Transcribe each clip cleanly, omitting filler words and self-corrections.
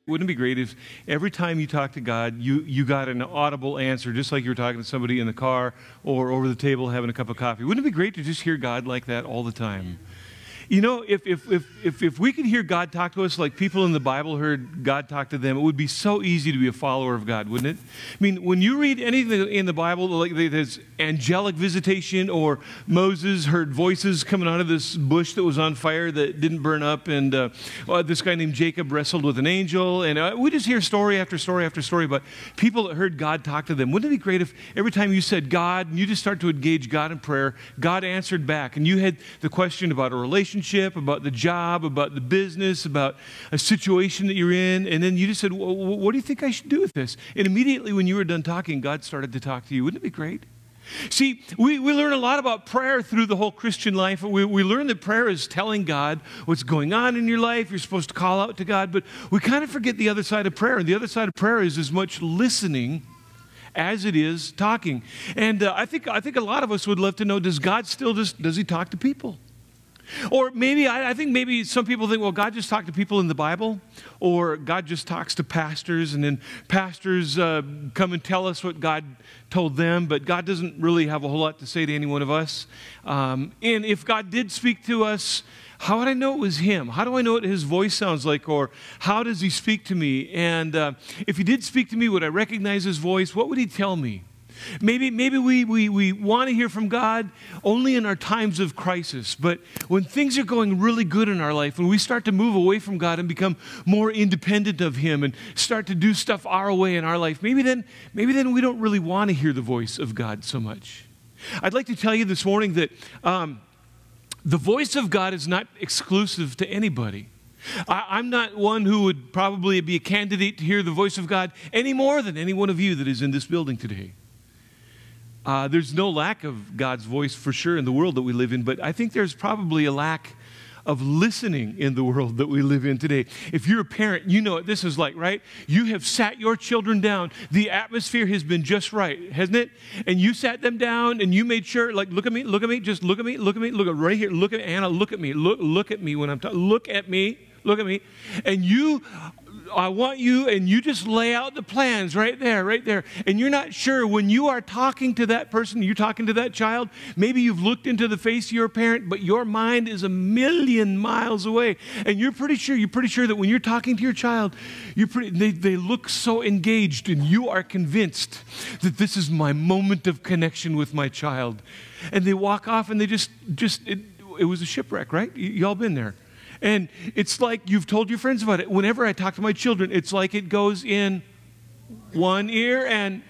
Wouldn't it be great if every time you talk to God, you got an audible answer, just like you were talking to somebody in the car or over the table having a cup of coffee? Wouldn't it be great to just hear God like that all the time? You know, if we could hear God talk to us like people in the Bible heard God talk to them, it would be so easy to be a follower of God, wouldn't it? I mean, when you read anything in the Bible, like there's angelic visitation, or Moses heard voices coming out of this bush that was on fire that didn't burn up, and this guy named Jacob wrestled with an angel, and we just hear story after story after story about people that heard God talk to them. Wouldn't it be great if every time you said God, and you just start to engage God in prayer, God answered back, and you had the question about a relationship, about the job, about the business, about a situation that you're in, and then you just said, well, what do you think I should do with this? And immediately when you were done talking, God started to talk to you. Wouldn't it be great? See, we learn a lot about prayer through the whole Christian life. We learn that prayer is telling God what's going on in your life. You're supposed to call out to God, but we kind of forget the other side of prayer. And the other side of prayer is as much listening as it is talking. And I think a lot of us would love to know, does God still does he talk to people? Or maybe, I think maybe some people think, well, God just talked to people in the Bible, or God just talks to pastors, and then pastors come and tell us what God told them, but God doesn't really have a whole lot to say to any one of us. And if God did speak to us, how would I know it was Him? How do I know what His voice sounds like? Or how does He speak to me? And if He did speak to me, would I recognize His voice? What would He tell me? Maybe we want to hear from God only in our times of crisis, but when things are going really good in our life, when we start to move away from God and become more independent of Him and start to do stuff our way in our life, maybe then we don't really want to hear the voice of God so much. I'd like to tell you this morning that the voice of God is not exclusive to anybody. I'm not one who would probably be a candidate to hear the voice of God any more than any one of you that is in this building today. There's no lack of God's voice for sure in the world that we live in, but I think there's probably a lack of listening in the world that we live in today. If you're a parent, you know what this is like, right? You have sat your children down. The atmosphere has been just right, hasn't it? And you sat them down and you made sure, like, look at me, just look at me, look right here, look at Anna, look at me, look at me when I'm talking, look at me. And I want you, and you just lay out the plans right there. And you're not sure when you are talking to that person, you're talking to that child, maybe you've looked into the face of your parent, but your mind is a million miles away. And you're pretty sure that when you're talking to your child, they look so engaged, and you are convinced that this is my moment of connection with my child. And they walk off, and they it was a shipwreck, right? Y'all been there. And it's like you've told your friends about it. Whenever I talk to my children, it's like it goes in one ear and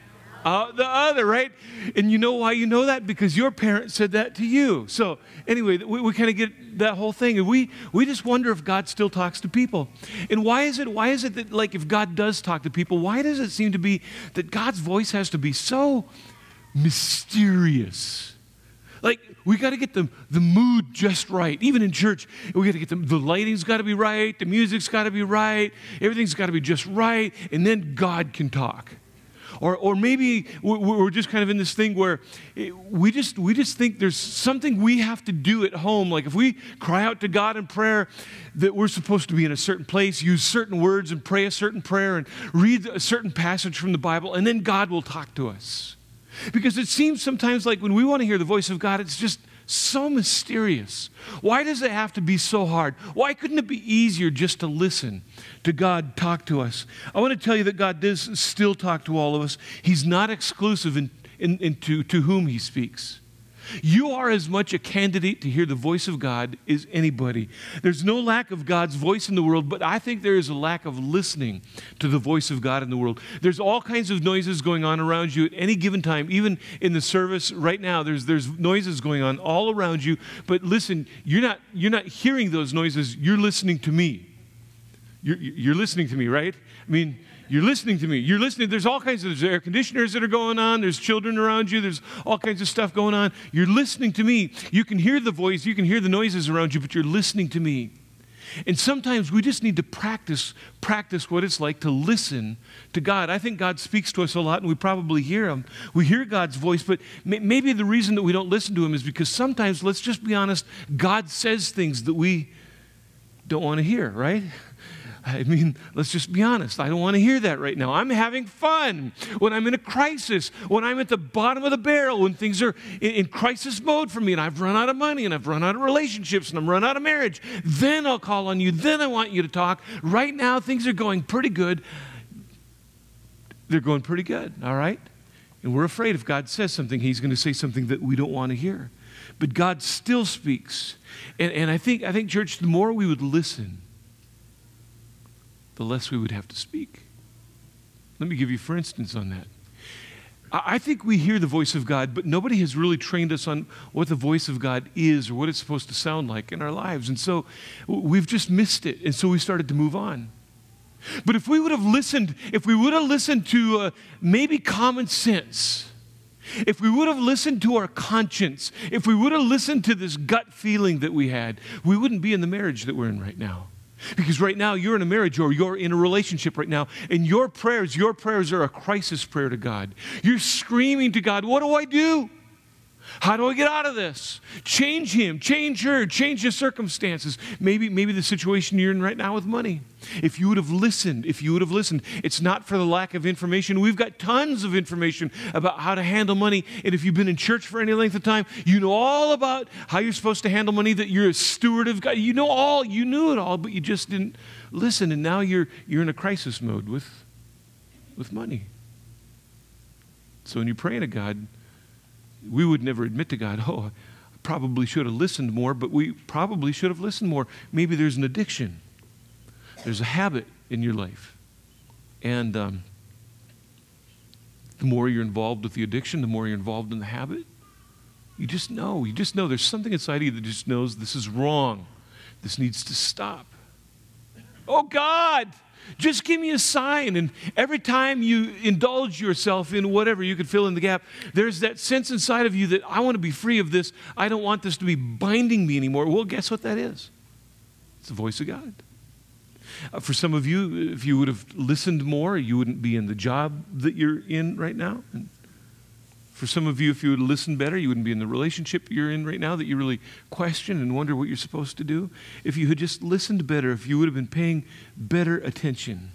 out the other, right? And you know why you know that? Because your parent said that to you. So anyway, we kind of get that whole thing. And we just wonder if God still talks to people. And why is it that, like, if God does talk to people, why does it seem to be that God's voice has to be so mysterious? Like, we got to get the mood just right. Even in church, we got to get the lighting's got to be right, the music's got to be right, everything's got to be just right, and then God can talk. Or maybe we're just kind of in this thing where we just think there's something we have to do at home. Like if we cry out to God in prayer, that we're supposed to be in a certain place, use certain words, and pray a certain prayer, and read a certain passage from the Bible, and then God will talk to us. Because it seems sometimes like when we want to hear the voice of God, it's just so mysterious. Why does it have to be so hard? Why couldn't it be easier just to listen to God talk to us? I want to tell you that God does still talk to all of us. He's not exclusive to whom He speaks. You are as much a candidate to hear the voice of God as anybody. There's no lack of God's voice in the world, but I think there is a lack of listening to the voice of God in the world. There's all kinds of noises going on around you at any given time. Even in the service right now, there's noises going on all around you. But listen, you're not hearing those noises. You're listening to me. You're listening to me, right? I mean, you're listening to me. You're listening. There's all kinds of there's air conditioners that are going on. There's children around you. There's all kinds of stuff going on. You're listening to me. You can hear the voice. You can hear the noises around you, but you're listening to me. And sometimes we just need to practice what it's like to listen to God. I think God speaks to us a lot, and we probably hear Him. We hear God's voice, but maybe the reason that we don't listen to Him is because sometimes, let's just be honest, God says things that we don't want to hear, right? I mean, let's just be honest. I don't want to hear that right now. I'm having fun when I'm in a crisis, when I'm at the bottom of the barrel, when things are in crisis mode for me, and I've run out of money, and I've run out of relationships, and I'm run out of marriage. Then I'll call on you. Then I want you to talk. Right now, things are going pretty good. They're going pretty good, all right? And we're afraid if God says something, he's going to say something that we don't want to hear. But God still speaks. And I think, church, the more we would listen, the less we would have to speak. Let me give you for instance on that. I think we hear the voice of God, but nobody has really trained us on what the voice of God is or what it's supposed to sound like in our lives. And so we've just missed it. And so we started to move on. But if we would have listened to maybe common sense, if we would have listened to our conscience, if we would have listened to this gut feeling that we had, we wouldn't be in the marriage that we're in right now. Because right now you're in a marriage or you're in a relationship right now, and your prayers are a crisis prayer to God. You're screaming to God, what do I do? How do I get out of this? Change him, change her, change the circumstances. Maybe the situation you're in right now with money. If you would have listened, it's not for the lack of information. We've got tons of information about how to handle money. And if you've been in church for any length of time, you know all about how you're supposed to handle money, that you're a steward of God. You knew it all, but you just didn't listen. And now you're in a crisis mode with money. So when you're praying to God, we would never admit to God, I probably should have listened more, but we probably should have listened more. Maybe there's an addiction. There's a habit in your life. And the more you're involved with the addiction, the more you're involved in the habit, you just know there's something inside of you that just knows this is wrong. This needs to stop. Oh, God, just give me a sign. And every time you indulge yourself in whatever, you could fill in the gap, there's that sense inside of you that I want to be free of this. I don't want this to be binding me anymore. Well, guess what that is? It's the voice of God. For some of you, if you would have listened more, you wouldn't be in the job that you're in right now. And for some of you, if you would listen better, you wouldn't be in the relationship you're in right now that you really question and wonder what you're supposed to do. If you had just listened better, if you would have been paying better attention.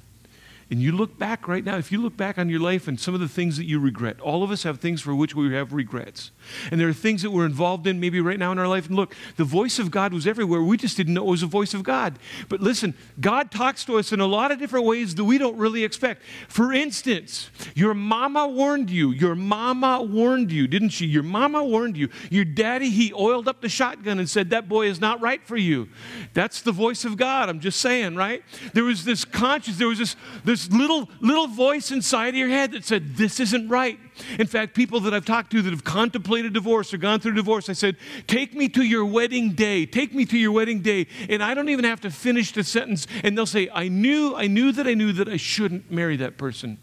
And you look back right now, if you look back on your life and some of the things that you regret, all of us have things for which we have regrets. And there are things that we're involved in maybe right now in our life. And look, the voice of God was everywhere. We just didn't know it was the voice of God. But listen, God talks to us in a lot of different ways that we don't really expect. For instance, your mama warned you. Your mama warned you, didn't she? Your mama warned you. Your daddy, he oiled up the shotgun and said, that boy is not right for you. That's the voice of God. I'm just saying, right? There was this conscience, there was this little voice inside of your head that said, this isn't right. In fact, people that I've talked to that have contemplated divorce or gone through divorce, I said, take me to your wedding day. Take me to your wedding day. And I don't even have to finish the sentence. And they'll say, I knew that I shouldn't marry that person.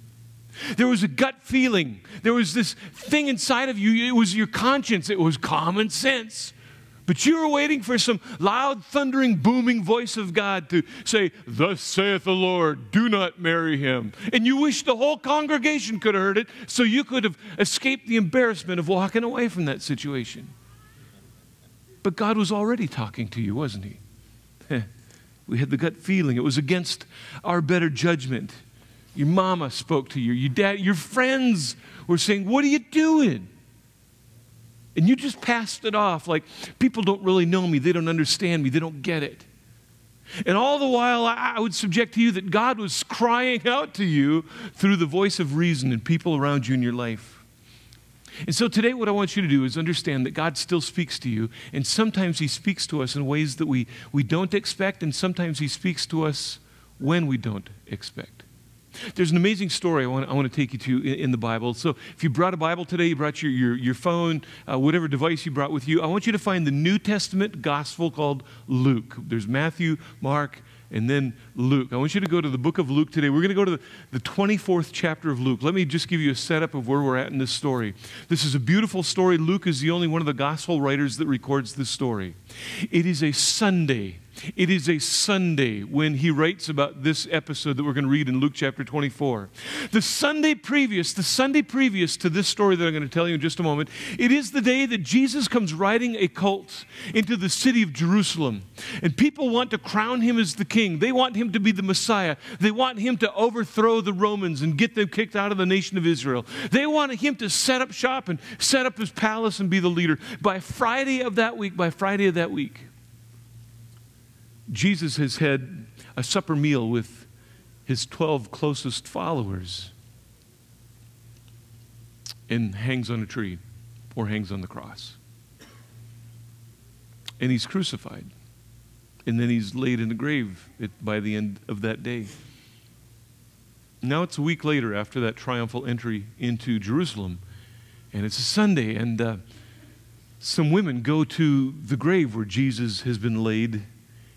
There was a gut feeling. There was this thing inside of you. It was your conscience. It was common sense. But you were waiting for some loud, thundering, booming voice of God to say, thus saith the Lord, do not marry him. And you wish the whole congregation could have heard it so you could have escaped the embarrassment of walking away from that situation. But God was already talking to you, wasn't he? We had the gut feeling. It was against our better judgment. Your mama spoke to you. Your dad, your friends were saying, what are you doing? And you just passed it off like, people don't really know me. They don't understand me. They don't get it. And all the while, I would subject to you that God was crying out to you through the voice of reason and people around you in your life. And so today what I want you to do is understand that God still speaks to you. And sometimes he speaks to us in ways that we don't expect. And sometimes he speaks to us when we don't expect. There's an amazing story I want to take you to in the Bible. So if you brought a Bible today, you brought your phone, whatever device you brought with you, I want you to find the New Testament gospel called Luke. There's Matthew, Mark, and then Luke. I want you to go to the book of Luke today. We're going to go to the 24th chapter of Luke. Let me just give you a setup of where we're at in this story. This is a beautiful story. Luke is the only one of the gospel writers that records this story. It is a Sunday. It is a Sunday when he writes about this episode that we're going to read in Luke chapter 24. The Sunday previous to this story that I'm going to tell you in just a moment, it is the day that Jesus comes riding a colt into the city of Jerusalem. And people want to crown him as the king. They want him to be the Messiah. They want him to overthrow the Romans and get them kicked out of the nation of Israel. They want him to set up shop and set up his palace and be the leader. By Friday of that week, Jesus has had a supper meal with his 12 closest followers and hangs on a tree or hangs on the cross. And he's crucified. And then he's laid in the grave by the end of that day. Now it's a week later after that triumphal entry into Jerusalem. And it's a Sunday, and some women go to the grave where Jesus has been laid,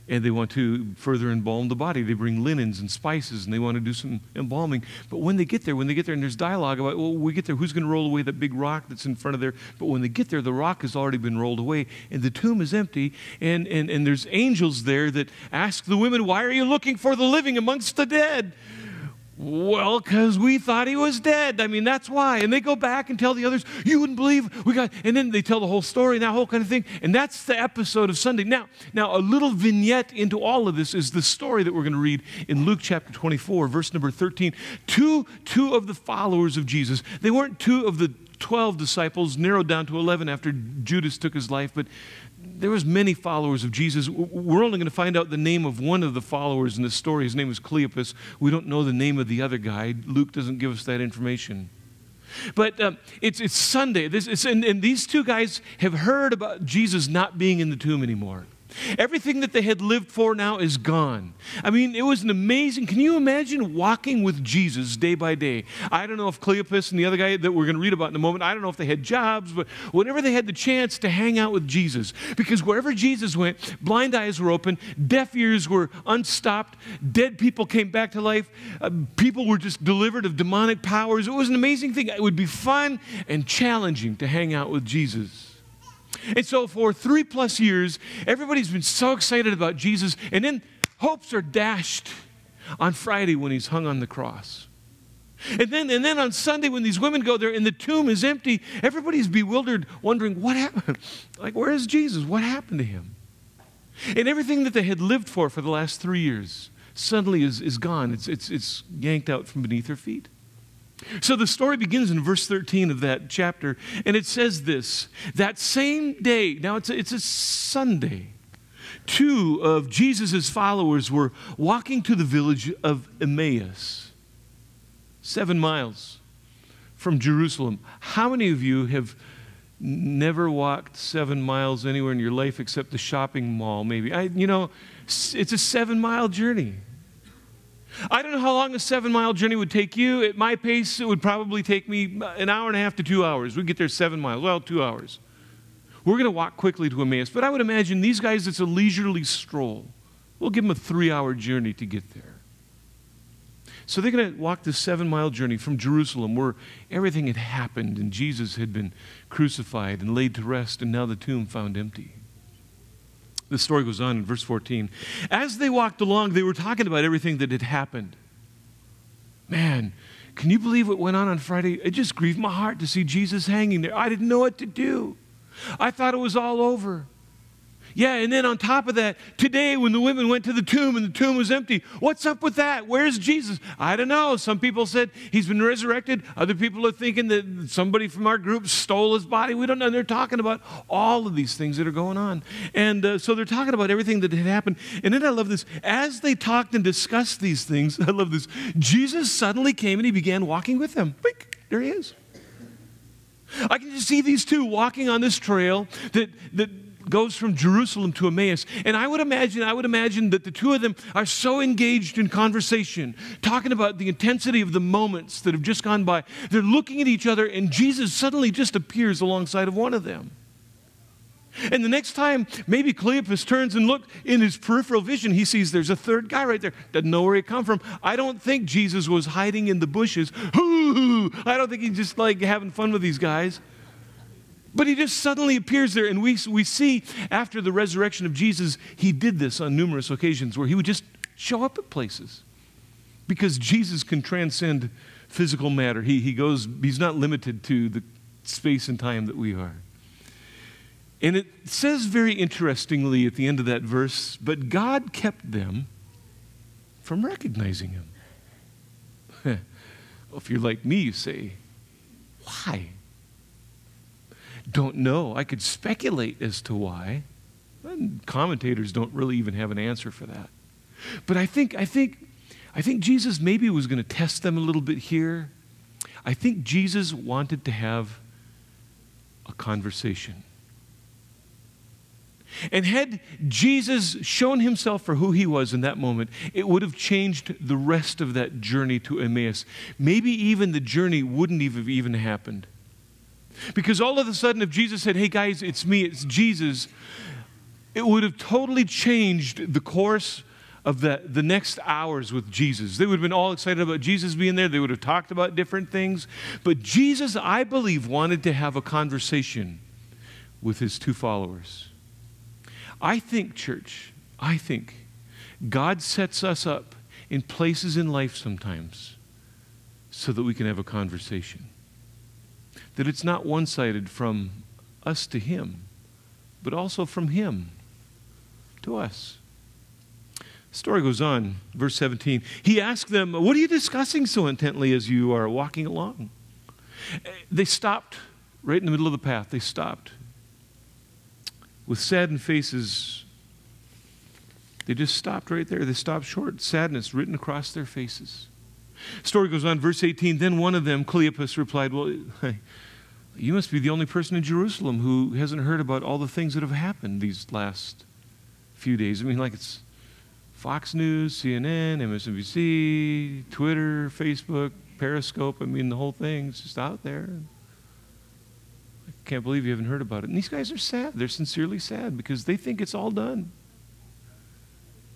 and they want to further embalm the body. They bring linens and spices, and they want to do some embalming. But when they get there, and there's dialogue about, well, we get there, who's going to roll away that big rock that's in front of there? But when they get there, the rock has already been rolled away, and the tomb is empty, and there's angels there that ask the women, why are you looking for the living amongst the dead? Well, because we thought he was dead. I mean, that's why. And they go back and tell the others, you wouldn't believe and then they tell the whole story and that whole kind of thing. And that's the episode of Sunday. Now, a little vignette into all of this is the story that we're going to read in Luke chapter 24, verse number 13. Two of the followers of Jesus. They weren't two of the 12 disciples, narrowed down to 11 after Judas took his life, but there was many followers of Jesus. We're only going to find out the name of one of the followers in this story. His name is Cleopas. We don't know the name of the other guy. Luke doesn't give us that information. But it's Sunday. And these two guys have heard about Jesus not being in the tomb anymore. Everything that they had lived for now is gone. I mean, it was an amazing, can you imagine walking with Jesus day by day? I don't know if Cleopas and the other guy that we're going to read about in a moment, I don't know if they had jobs, but whenever they had the chance to hang out with Jesus, because wherever Jesus went, blind eyes were open, deaf ears were unstopped, dead people came back to life, people were just delivered of demonic powers. It was an amazing thing. It would be fun and challenging to hang out with Jesus. And so for 3+ years, everybody's been so excited about Jesus, and then hopes are dashed on Friday when he's hung on the cross. And then on Sunday when these women go there and the tomb is empty, everybody's bewildered, wondering, what happened? Like, where is Jesus? What happened to him? And everything that they had lived for the last 3 years suddenly is gone. It's yanked out from beneath their feet. So the story begins in verse 13 of that chapter, and it says this: that same day, now it's a Sunday, 2 of Jesus' followers were walking to the village of Emmaus, 7 miles from Jerusalem. How many of you have never walked 7 miles anywhere in your life except the shopping mall, maybe? It's a 7-mile journey. I don't know how long a 7-mile journey would take you. At my pace, it would probably take me an hour and a half to 2 hours. We'd get there 7 miles. Well, 2 hours. We're going to walk quickly to Emmaus. But I would imagine these guys, it's a leisurely stroll. We'll give them a 3-hour journey to get there. So they're going to walk this 7-mile journey from Jerusalem where everything had happened and Jesus had been crucified and laid to rest and now the tomb found empty. The story goes on in verse 14. As they walked along, they were talking about everything that had happened. Man, can you believe what went on Friday? It just grieved my heart to see Jesus hanging there. I didn't know what to do. I thought it was all over. Yeah, and then on top of that, today when the women went to the tomb and the tomb was empty, what's up with that? Where's Jesus? I don't know. Some people said he's been resurrected. Other people are thinking that somebody from our group stole his body. We don't know. They're talking about all of these things that are going on. And so they're talking about everything that had happened. And then I love this. As they talked and discussed these things, I love this. Jesus suddenly came and he began walking with them. Bink, there he is. I can just see these two walking on this trail that goes from Jerusalem to Emmaus. And I would imagine that the two of them are so engaged in conversation, talking about the intensity of the moments that have just gone by. They're looking at each other, and Jesus suddenly just appears alongside of one of them. And the next time, maybe Cleopas turns and looks in his peripheral vision, he sees there's a third guy right there. Doesn't know where he come from. I don't think Jesus was hiding in the bushes. I don't think he's just like having fun with these guys. But he just suddenly appears there, and we see after the resurrection of Jesus, he did this on numerous occasions where he would just show up at places. Because Jesus can transcend physical matter. He's not limited to the space and time that we are. And it says very interestingly at the end of that verse, but God kept them from recognizing him. Well, if you're like me, you say, why? Don't know. I could speculate as to why. And commentators don't really even have an answer for that. But I think Jesus maybe was going to test them a little bit here. I think Jesus wanted to have a conversation. And had Jesus shown himself for who he was in that moment, it would have changed the rest of that journey to Emmaus. Maybe even the journey wouldn't have even happened. Because all of a sudden, if Jesus said, hey guys, it's me, it's Jesus, it would have totally changed the course of the next hours with Jesus. They would have been all excited about Jesus being there. They would have talked about different things. But Jesus, I believe, wanted to have a conversation with his two followers. I think, church, God sets us up in places in life sometimes so that we can have a conversation. That it's not one-sided from us to him, but also from him to us. The story goes on, verse 17. He asked them, what are you discussing so intently as you are walking along? They stopped right in the middle of the path. They stopped. With saddened faces, they just stopped right there. They stopped short, sadness written across their faces. The story goes on, verse 18. Then one of them, Cleopas, replied, well, you must be the only person in Jerusalem who hasn't heard about all the things that have happened these last few days. I mean, like it's Fox News, CNN, MSNBC, Twitter, Facebook, Periscope. I mean, the whole thing's just out there. I can't believe you haven't heard about it. And these guys are sad. They're sincerely sad because they think it's all done.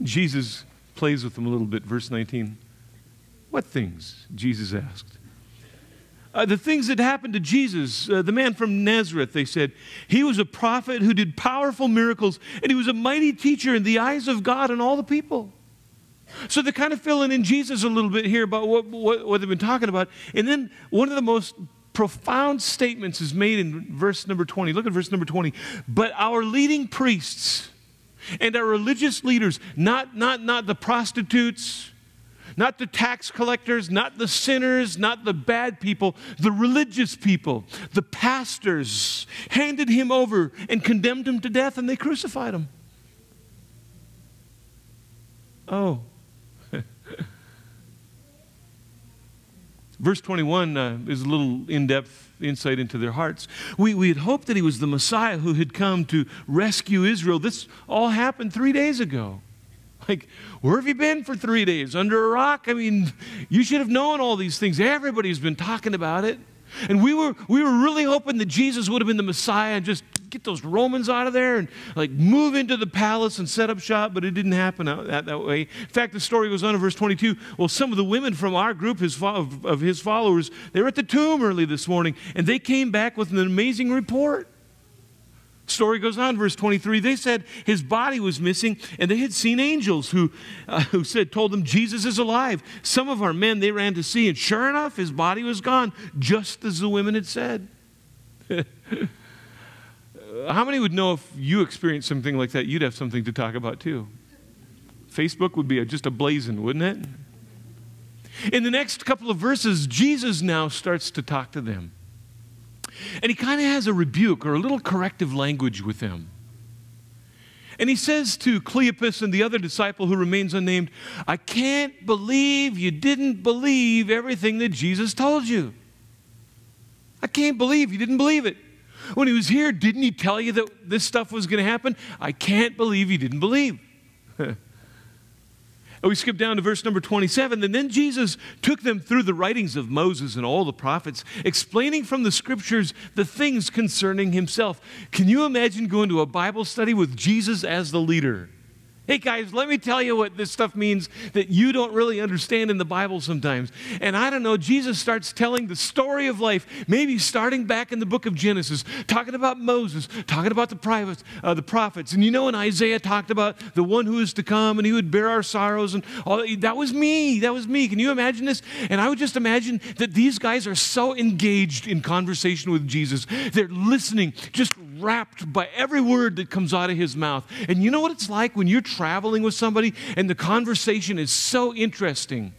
Jesus plays with them a little bit. Verse 19. What things? Jesus asked. The things that happened to Jesus, the man from Nazareth, they said. He was a prophet who did powerful miracles, and he was a mighty teacher in the eyes of God and all the people. So they're kind of filling in Jesus a little bit here about what they've been talking about. And then one of the most profound statements is made in verse number 20. Look at verse number 20. But our leading priests and our religious leaders, not the prostitutes, not the tax collectors, not the sinners, not the bad people, the religious people, the pastors, handed him over and condemned him to death, and they crucified him. Oh. Verse 21 is a little in-depth insight into their hearts. We had hoped that he was the Messiah who had come to rescue Israel. This all happened 3 days ago. Like, where have you been for 3 days? Under a rock? I mean, you should have known all these things. Everybody's been talking about it. And we were really hoping that Jesus would have been the Messiah and just get those Romans out of there and like move into the palace and set up shop, but it didn't happen that way. In fact, the story goes on in verse 22. Well, some of the women from our group of his followers, they were at the tomb early this morning, and they came back with an amazing report. Story goes on, verse 23. They said his body was missing, and they had seen angels who told them Jesus is alive. Some of our men, they ran to see, and sure enough, his body was gone, just as the women had said. How many would know if you experienced something like that, you'd have something to talk about too? Facebook would be just ablazing, wouldn't it? In the next couple of verses, Jesus now starts to talk to them. And he kind of has a rebuke or a little corrective language with them. And he says to Cleopas and the other disciple who remains unnamed, I can't believe you didn't believe everything that Jesus told you. I can't believe you didn't believe it. When he was here, didn't he tell you that this stuff was going to happen? I can't believe you didn't believe. We skip down to verse number 27. And then Jesus took them through the writings of Moses and all the prophets, explaining from the scriptures the things concerning himself. Can you imagine going to a Bible study with Jesus as the leader? Hey guys, let me tell you what this stuff means that you don't really understand in the Bible sometimes. And I don't know, Jesus starts telling the story of life, maybe starting back in the book of Genesis, talking about Moses, talking about the prophets. And in Isaiah talked about the one who is to come and he would bear our sorrows and all that. That was me. Can you imagine this? And I would just imagine that these guys are so engaged in conversation with Jesus. They're listening, just wrapped by every word that comes out of his mouth. And you know what it's like when you're traveling with somebody and the conversation is so interesting?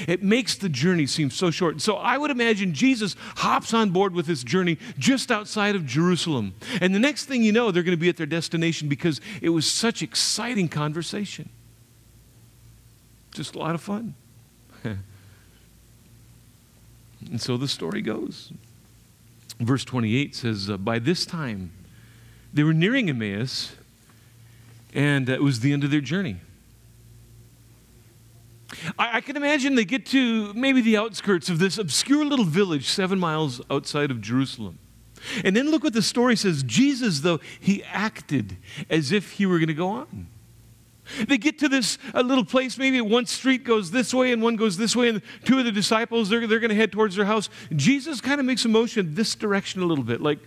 It makes the journey seem so short. So I would imagine Jesus hops on board with this journey just outside of Jerusalem. And the next thing you know, they're going to be at their destination because it was such exciting conversation. Just a lot of fun. And so the story goes. Verse 28 says, by this time, they were nearing Emmaus, and it was the end of their journey. I can imagine they get to maybe the outskirts of this obscure little village 7 miles outside of Jerusalem. And then look what the story says. Jesus, though, he acted as if he were going to go on. They get to this little place, maybe one street goes this way and one goes this way, and two of the disciples, they're going to head towards their house. Jesus kind of makes a motion this direction a little bit, like,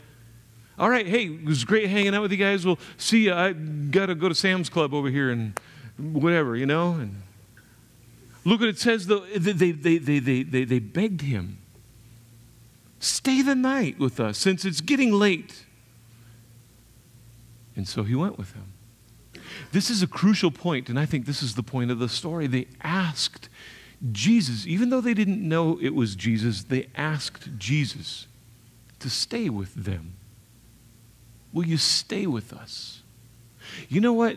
all right, hey, it was great hanging out with you guys. We'll see you. I got to go to Sam's Club over here and whatever, And look what it says, though. They begged him, stay the night with us since it's getting late. And so he went with them. This is a crucial point, and I think this is the point of the story. They asked Jesus, even though they didn't know it was Jesus, they asked Jesus to stay with them. Will you stay with us? You know what?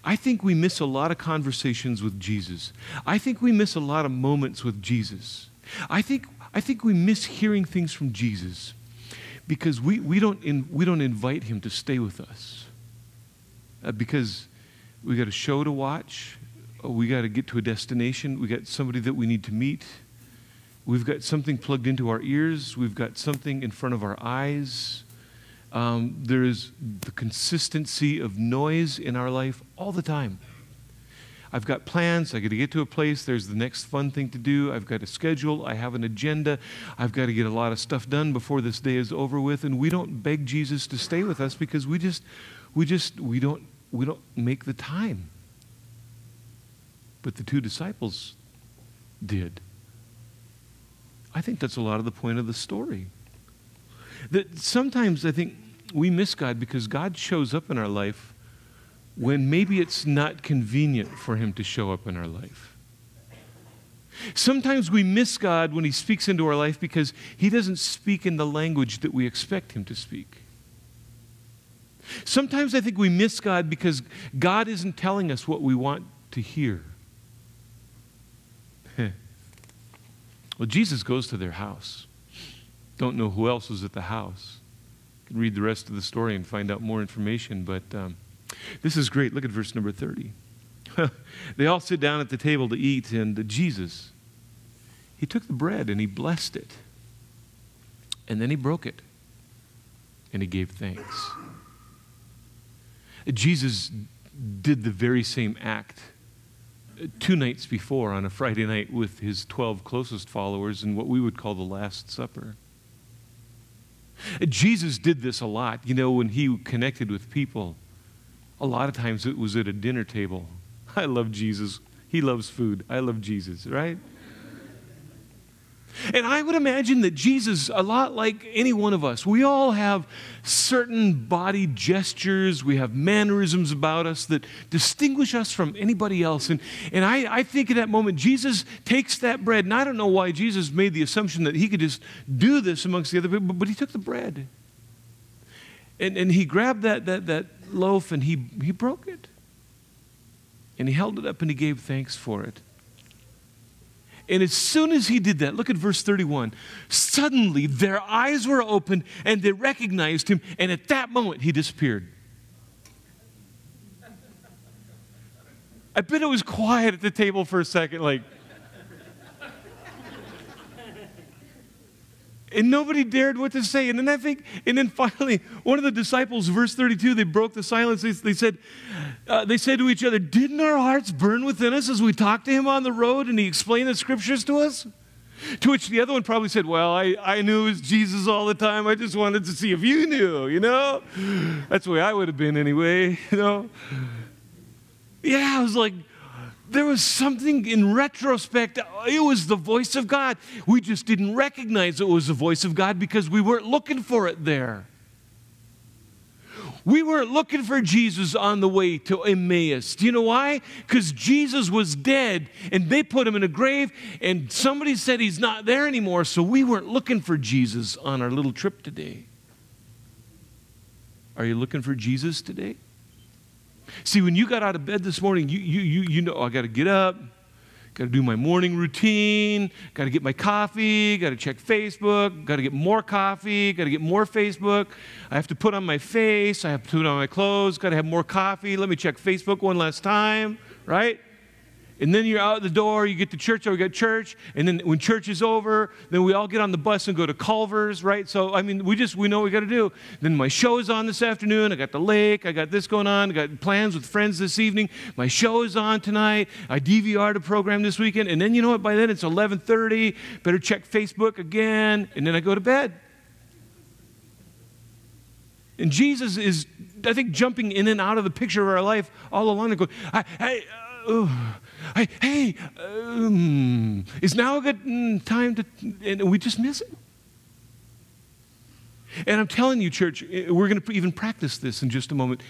I think we miss a lot of conversations with Jesus. I think we miss a lot of moments with Jesus. I think we miss hearing things from Jesus because we don't invite him to stay with us. Because we got a show to watch, we got to get to a destination, we got somebody that we need to meet, we've got something plugged into our ears, we've got something in front of our eyes. There is the consistency of noise in our life all the time. I've got plans, I got to get to a place, there's the next fun thing to do, I've got a schedule, I have an agenda, I've got to get a lot of stuff done before this day is over with, and we don't beg Jesus to stay with us because we don't make the time. But the two disciples did. I think that's a lot of the point of the story. That sometimes I think we miss God because God shows up in our life when maybe it's not convenient for him to show up in our life. Sometimes we miss God when he speaks into our life because he doesn't speak in the language that we expect him to speak. Sometimes I think we miss God because God isn't telling us what we want to hear. Well, Jesus goes to their house. Don't know who else was at the house. You can read the rest of the story and find out more information, but this is great. Look at verse number 30. They all sit down at the table to eat, and Jesus, he took the bread and he blessed it, and then he broke it, and he gave thanks. Jesus did the very same act 2 nights before on a Friday night with his 12 closest followers in what we would call the Last Supper. Jesus did this a lot. When he connected with people, a lot of times it was at a dinner table. I love Jesus. He loves food. I love Jesus, right? And I would imagine that Jesus, a lot like any one of us, we all have certain body gestures, we have mannerisms about us that distinguish us from anybody else. And I think at that moment, Jesus takes that bread, and I don't know why Jesus made the assumption that he could just do this amongst the other people, but he took the bread. And he grabbed that loaf and he broke it. And he held it up and he gave thanks for it. And as soon as he did that, look at verse 31. Suddenly their eyes were opened and they recognized him, and at that moment he disappeared. I bet it was quiet at the table for a second, like. And nobody dared what to say. And then finally, one of the disciples, verse 32, they broke the silence. They said to each other, didn't our hearts burn within us as we talked to him on the road and he explained the scriptures to us? To which the other one probably said, well, I knew it was Jesus all the time. I just wanted to see if you knew, you know? That's the way I would have been anyway, you know? Yeah, I was like, there was something in retrospect. It was the voice of God. We just didn't recognize it was the voice of God because we weren't looking for it there. We weren't looking for Jesus on the way to Emmaus. Do you know why? Because Jesus was dead and they put him in a grave and somebody said he's not there anymore, so we weren't looking for Jesus on our little trip today. Are you looking for Jesus today? See, when you got out of bed this morning, you know, I got to get up, got to do my morning routine, got to get my coffee, got to check Facebook, got to get more coffee, got to get more Facebook. I have to put on my face, I have to put on my clothes, got to have more coffee. Let me check Facebook one last time, right? And then you're out the door, you get to church, we got church, and then when church is over, then we all get on the bus and go to Culver's, right? So, I mean, we know what we got to do. Then my show is on this afternoon, I got the lake, I got this going on, I got plans with friends this evening, my show is on tonight, I DVR'd a program this weekend, and then you know what, by then it's 11:30, better check Facebook again, and then I go to bed. And Jesus is, I think, jumping in and out of the picture of our life all along and going, hey, is now a good time to, and we just miss it. And I'm telling you, church, we're going to even practice this in just a moment,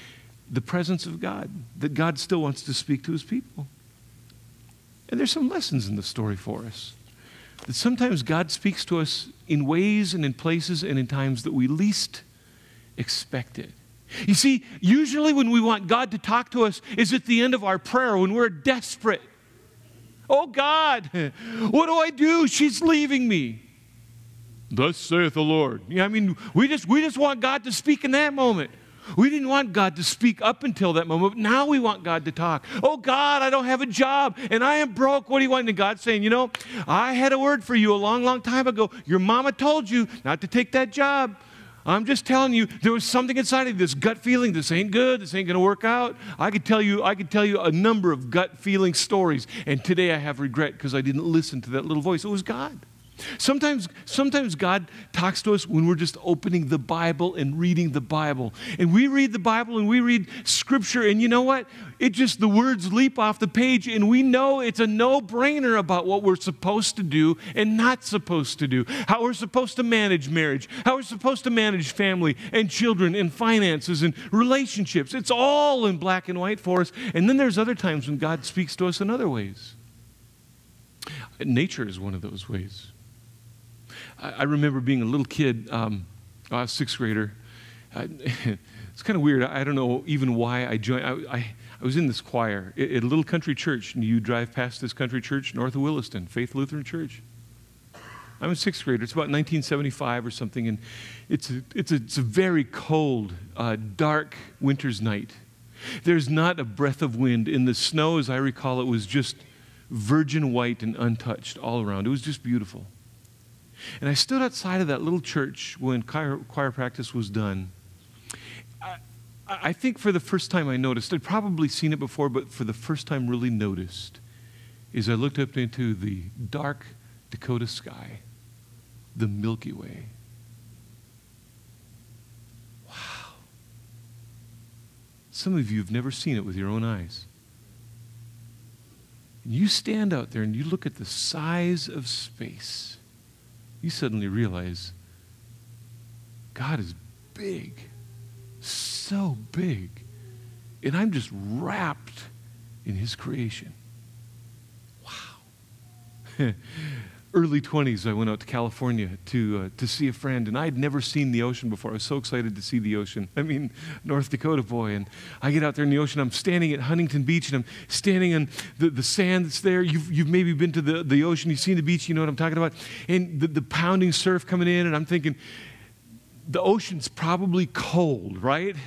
the presence of God, that God still wants to speak to his people. And there's some lessons in the story for us, that sometimes God speaks to us in ways and in places and in times that we least expect it. You see, usually when we want God to talk to us is at the end of our prayer, when we're desperate. Oh God, what do I do? She's leaving me. Thus saith the Lord. Yeah, I mean, we just want God to speak in that moment. We didn't want God to speak up until that moment, but now we want God to talk. Oh God, I don't have a job and I am broke. What do you want? And God's saying, you know, I had a word for you a long, long time ago. Your mama told you not to take that job. I'm just telling you, there was something inside of you, this gut feeling, this ain't good, this ain't going to work out. I could tell you a number of gut feeling stories, and today I have regret because I didn't listen to that little voice. It was God. Sometimes God talks to us when we're just opening the Bible and reading the Bible. And we read the Bible and we read Scripture, and you know what? The words leap off the page, and we know it's a no-brainer about what we're supposed to do and not supposed to do. How we're supposed to manage marriage, how we're supposed to manage family and children and finances and relationships. It's all in black and white for us. And then there's other times when God speaks to us in other ways. Nature is one of those ways. I remember being a little kid, I was a sixth grader. It's kind of weird. I don't know even why I joined. I was in this choir at a little country church. And you drive past this country church north of Williston, Faith Lutheran Church. I'm a sixth grader. It's about 1975 or something, and it's a very cold, dark winter's night. There's not a breath of wind. In the snow, as I recall, it was just virgin white and untouched all around. It was just beautiful. And I stood outside of that little church when choir practice was done. I think for the first time I noticed, I'd probably seen it before, but for the first time really noticed, is I looked up into the dark Dakota sky, the Milky Way. Wow. Some of you have never seen it with your own eyes. And you stand out there and you look at the size of space. You suddenly realize God is big, so big, and I'm just wrapped in his creation. Wow. Early 20s, I went out to California to see a friend, and I had never seen the ocean before. I was so excited to see the ocean. I mean, North Dakota boy, and I get out there in the ocean. I'm standing at Huntington Beach, and I'm standing on the sand that's there. You've maybe been to the ocean. You've seen the beach. You know what I'm talking about. And the pounding surf coming in, and I'm thinking, the ocean's probably cold, right?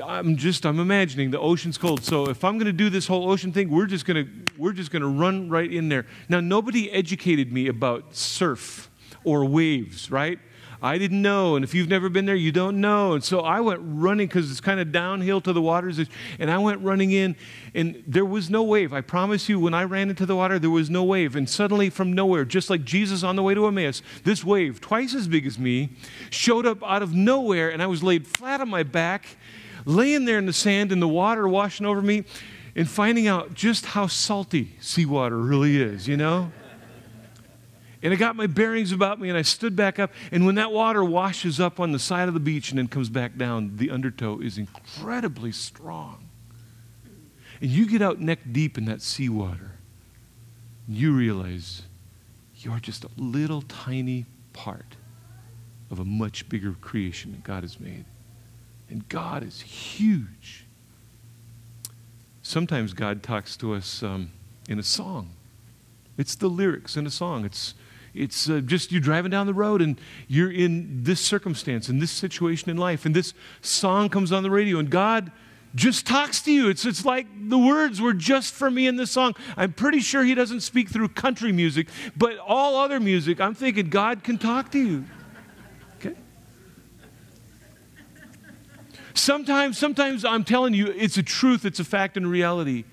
I'm imagining the ocean's cold. So if I'm going to do this whole ocean thing, we're just going to run right in there. Now, nobody educated me about surf or waves, right? I didn't know, and if you've never been there, you don't know. And so I went running because it's kind of downhill to the waters, and I went running in, and there was no wave. I promise you, when I ran into the water, there was no wave. And suddenly, from nowhere, just like Jesus on the way to Emmaus, this wave, twice as big as me, showed up out of nowhere, and I was laid flat on my back, laying there in the sand, and the water washing over me, and finding out just how salty seawater really is, you know? And I got my bearings about me, and I stood back up. And when that water washes up on the side of the beach and then comes back down, the undertow is incredibly strong. And you get out neck deep in that seawater, you realize you're just a little tiny part of a much bigger creation that God has made. And God is huge. Sometimes God talks to us in a song. It's the lyrics in a song. It's just you driving down the road and you're in this circumstance, in this situation in life, and this song comes on the radio, and God just talks to you. It's like the words were just for me in this song. I'm pretty sure He doesn't speak through country music, but all other music, I'm thinking God can talk to you. Okay? Sometimes I'm telling you, it's a truth, it's a fact and a reality,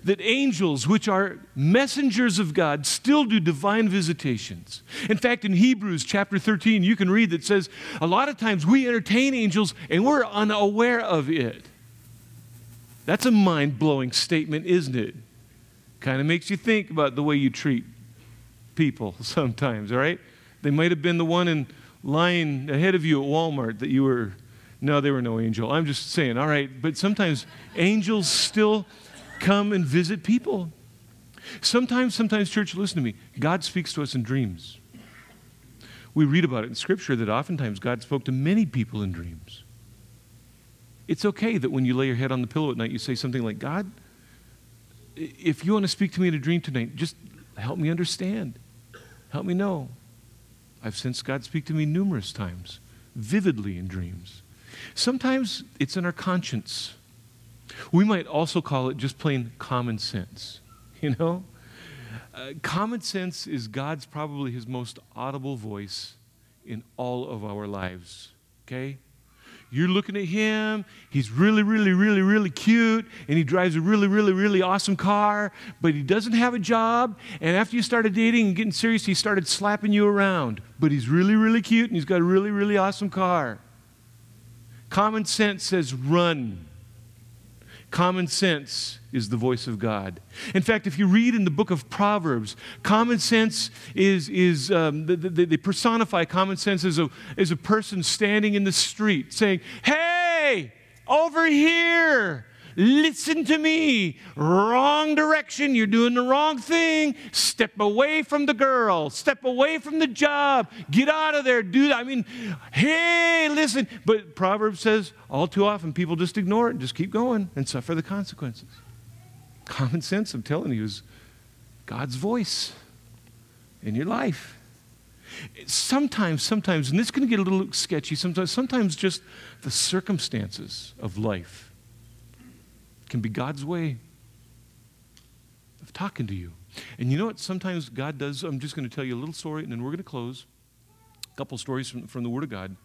that angels, which are messengers of God, still do divine visitations. In fact, in Hebrews chapter 13, you can read that says, a lot of times we entertain angels and we're unaware of it. That's a mind-blowing statement, isn't it? Kind of makes you think about the way you treat people sometimes, all right? They might have been the one in line ahead of you at Walmart that you were, no, they were no angel. I'm just saying, all right, but sometimes angels still come and visit people. Sometimes, church, listen to me, God speaks to us in dreams. We read about it in Scripture that oftentimes God spoke to many people in dreams. It's okay that when you lay your head on the pillow at night, you say something like, God, if you want to speak to me in a dream tonight, just help me understand. Help me know. I've sensed God speak to me numerous times, vividly in dreams. Sometimes it's in our conscience. We might also call it just plain common sense, you know? Common sense is God's probably His most audible voice in all of our lives, okay? You're looking at Him, He's really, really, really, really cute, and He drives a really, really, really awesome car, but He doesn't have a job, and after you started dating and getting serious, He started slapping you around, but He's really, really cute, and He's got a really, really awesome car. Common sense says run. Common sense is the voice of God. In fact, if you read in the book of Proverbs, common sense they personify common sense as a person standing in the street saying, hey, over here, listen to me. Wrong direction. You're doing the wrong thing. Step away from the girl. Step away from the job. Get out of there. Do that. I mean, hey, listen. But Proverbs says all too often people just ignore it and just keep going and suffer the consequences. Common sense, I'm telling you, is God's voice in your life. Sometimes, and this is going to get a little sketchy, sometimes just the circumstances of life can be God's way of talking to you. And you know what sometimes God does? I'm just going to tell you a little story, and then we're going to close. A couple stories from the Word of God,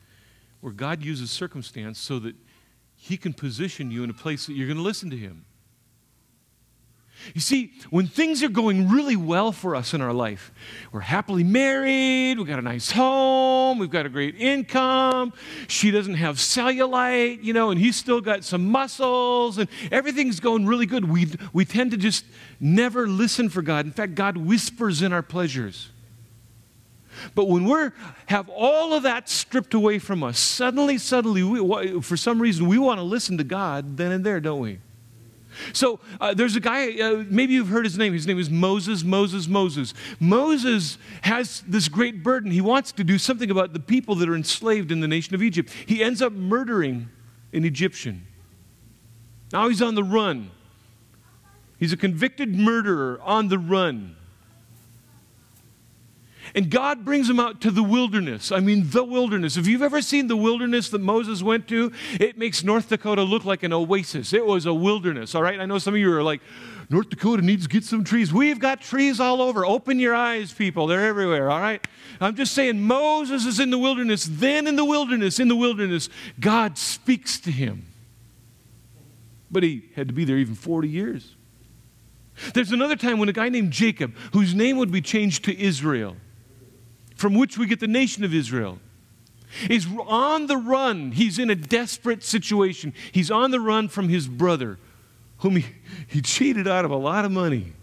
where God uses circumstance so that He can position you in a place that you're going to listen to Him. You see, when things are going really well for us in our life, we're happily married, we've got a nice home, we've got a great income, she doesn't have cellulite, you know, and he's still got some muscles, and everything's going really good. We tend to just never listen for God. In fact, God whispers in our pleasures. But when we have all of that stripped away from us, suddenly, for some reason, we want to listen to God then and there, don't we? So there's a guy, maybe you've heard his name. His name is Moses. Moses has this great burden. He wants to do something about the people that are enslaved in the nation of Egypt. He ends up murdering an Egyptian. Now he's on the run. He's a convicted murderer on the run. And God brings him out to the wilderness. I mean, the wilderness. If you've ever seen the wilderness that Moses went to, it makes North Dakota look like an oasis. It was a wilderness, all right? I know some of you are like, North Dakota needs to get some trees. We've got trees all over. Open your eyes, people. They're everywhere, all right? I'm just saying, Moses is in the wilderness. Then in the wilderness, God speaks to him. But he had to be there even 40 years. There's another time when a guy named Jacob, whose name would be changed to Israel, from which we get the nation of Israel, is on the run. He's in a desperate situation. He's on the run from his brother, whom he cheated out of a lot of money.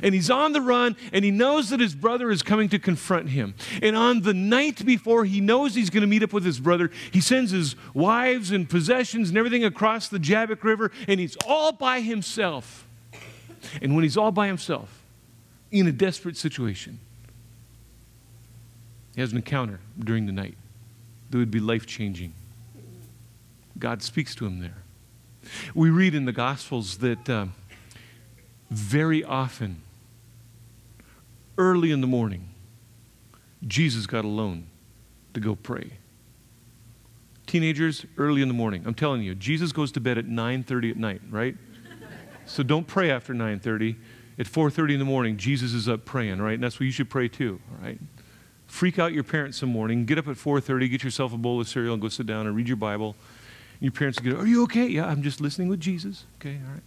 And he's on the run, and he knows that his brother is coming to confront him. And on the night before he knows he's going to meet up with his brother, he sends his wives and possessions and everything across the Jabbok River, and he's all by himself. And when he's all by himself, in a desperate situation, he has an encounter during the night that would be life-changing. God speaks to him there. We read in the Gospels that very often, early in the morning, Jesus got alone to go pray. Teenagers, early in the morning. I'm telling you, Jesus goes to bed at 9:30 at night, right? So don't pray after 9:30. At 4:30 in the morning, Jesus is up praying, right? And that's what you should pray too, all right? Freak out your parents some morning. Get up at 4:30, get yourself a bowl of cereal, and go sit down and read your Bible. And your parents will go, "Are you okay?" "Yeah, I'm just listening with Jesus." "Okay, all right."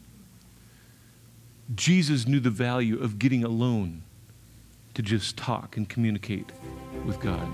Jesus knew the value of getting alone to just talk and communicate with God.